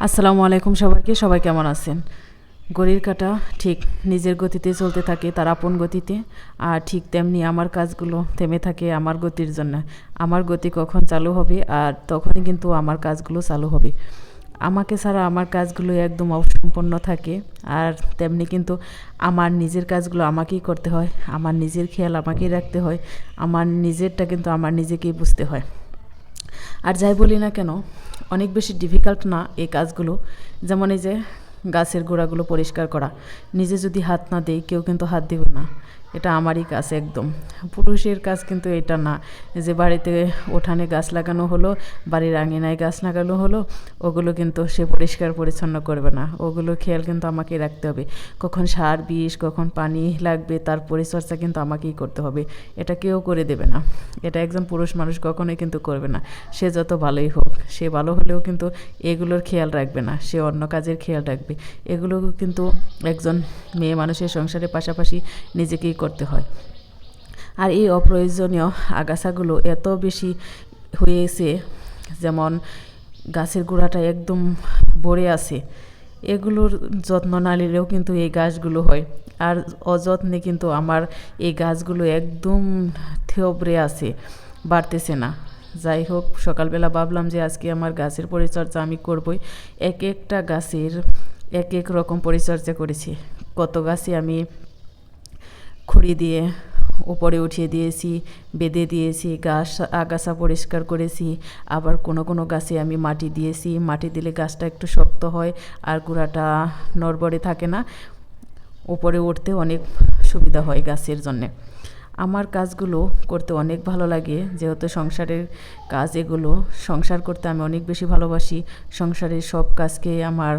আসসালামু আলাইকুম সবাইকে। সবাই কেমন আছেন? ঘড়ির কাঁটা ঠিক নিজের গতিতে চলতে থাকে, তার আপন গতিতে। আর ঠিক তেমনি আমার কাজগুলো থেমে থাকে আমার গতির জন্য। আমার গতি কখন চালু হবে আর তখনই কিন্তু আমার কাজগুলো চালু হবে। আমাকে ছাড়া আমার কাজগুলো একদম অসম্পূর্ণ থাকে। আর তেমনি কিন্তু আমার নিজের কাজগুলো আমাকেই করতে হয়, আমার নিজের খেয়াল আমাকেই রাখতে হয়, আমার নিজেরটা কিন্তু আমার নিজেকেই বুঝতে হয়। আর যাই বলি না কেন, অনেক বেশি ডিফিকাল্ট না এই কাজগুলো। যেমন এই যে গাছের গোড়াগুলো পরিষ্কার করা, নিজে যদি হাত না দেই কেউ কিন্তু হাত দেবে না। এটা আমারই কাজ একদম। পুরুষের কাজ কিন্তু এটা না, যে বাড়িতে উঠানে গাছ লাগানো হলো, বাড়ির আঙিনায় গাছ লাগানো হলো, ওগুলো কিন্তু সে পরিষ্কার পরিচ্ছন্ন করবে না। ওগুলো খেয়াল কিন্তু আমাকেই রাখতে হবে। কখন সার বিষ, কখন পানি লাগবে, তার পরিচর্যা কিন্তু আমাকেই করতে হবে। এটা কেউ করে দেবে না। এটা একজন পুরুষ মানুষ কখনোই কিন্তু করবে না। সে যত ভালোই হোক, সে ভালো হলেও কিন্তু এগুলোর খেয়াল রাখবে না, সে অন্য কাজের খেয়াল রাখবে। এগুলো কিন্তু একজন মেয়ে মানুষের সংসারের পাশাপাশি নিজেকেই করতে হয়। আর এই অপ্রয়োজনীয় আগাছাগুলো এত বেশি হয়েছে, যেমন গাছের গোড়াটা একদম ভরে আছে, এগুলোর যত্ন না নিলেও কিন্তু এই গাছগুলো হয়। আর অযত্নে কিন্তু আমার এই গাছগুলো একদম থেবড়ে আছে, বাড়তেছে না। যাই হোক, সকালবেলা ভাবলাম যে আজকে আমার গাছের পরিচর্যা আমি করবই। এক একটা গাছের এক এক রকম পরিচর্যা করেছি। কত গাছে আমি খড়ি দিয়ে উপরে উঠিয়ে দিয়েছি, বেঁধে দিয়েছি, আগাছা পরিষ্কার করেছি। আবার কোনো কোনো গাছে আমি মাটি দিয়েছি, মাটি দিলে গাছটা একটু শক্ত হয় আর গোড়াটা নড়বড়ে থাকে না, উপরে উঠতে অনেক সুবিধা হয় গাছের জন্যে। আমার কাজগুলো করতে অনেক ভালো লাগে, যেহেতু সংসারের কাজ এগুলো। সংসার করতে আমি অনেক বেশি ভালোবাসি। সংসারের সব কাজকে আমার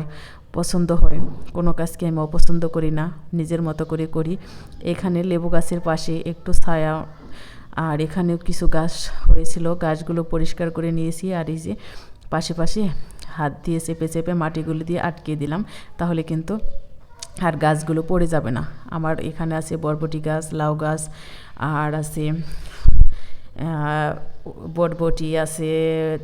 পছন্দ হয়, কোনো কাজকে আমি অপছন্দ করি না, নিজের মতো করে করি। এখানে লেবু গাছের পাশে একটু ছায়া, আর এখানেও কিছু গাছ হয়েছিল, গাছগুলো পরিষ্কার করে নিয়েছি। আর এই যে পাশে পাশে হাত দিয়ে চেপে চেপে মাটিগুলো দিয়ে আটকে দিলাম, তাহলে কিন্তু আর গাছগুলো পড়ে যাবে না। আমার এখানে আছে বরবটি গাছ, লাউ গাছ, আর আছে বটবটি আছে,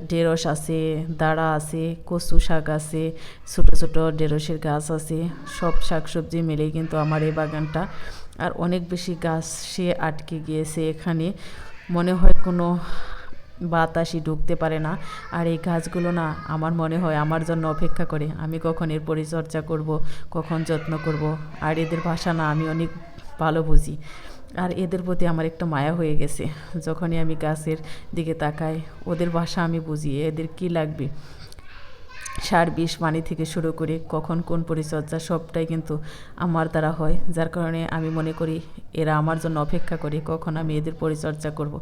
ঢেঁড়স আছে, দাঁড়া আছে, কচু শাক আছে, ছোটো ছোটো ঢেঁড়সের গাছ আছে। সব শাকসবজি মিলেই কিন্তু আমার এই বাগানটা। আর অনেক বেশি গাছ সে আটকে গিয়েছে এখানে, মনে হয় কোনো বাতাসই ঢুকতে পারে না। আর এই গাছগুলো না, আমার মনে হয় আমার জন্য অপেক্ষা করে, আমি কখন এর পরিচর্যা করব, কখন যত্ন করব। আর এদের ভাষা না আমি অনেক ভালো বুঝি, আর এদের প্রতি আমার একটা মায়া হয়ে গেছে। যখনই আমি গাছের দিকে তাকাই, ওদের ভাষা আমি বুঝি, এদের কি লাগবে। সার বিষ পানি থেকে শুরু করে কখন কোন পরিচর্যা সবটাই কিন্তু আমার দ্বারা হয়, যার কারণে আমি মনে করি এরা আমার জন্য অপেক্ষা করে কখন আমি এদের পরিচর্যা করব।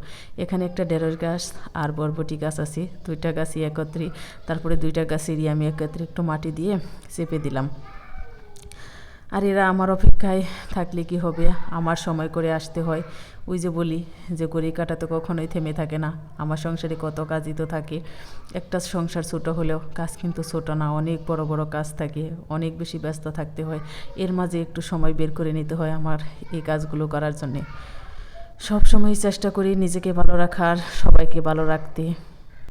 এখানে একটা ঢেঁড়স গাছ আর বরবটি গাছ আছে, দুইটা গাছই একত্রে। তারপরে দুইটা গাছেরই আমি একত্রে একটু মাটি দিয়ে চেপে দিলাম। আর এরা আমার অপেক্ষায় থাকলে কি হবে, আমার সময় করে আসতে হয়। ওই যে বলি যে ঘড়ি কাঁটা তো কখনোই থেমে থাকে না। আমার সংসারে কত কাজই তো থাকে। একটা সংসার ছোট হলেও কাজ কিন্তু ছোট না, অনেক বড় বড় কাজ থাকে, অনেক বেশি ব্যস্ত থাকতে হয়। এর মাঝে একটু সময় বের করে নিতে হয় আমার এই কাজগুলো করার জন্যে। সব সময় চেষ্টা করি নিজেকে ভালো রাখার, সবাইকে ভালো রাখতে।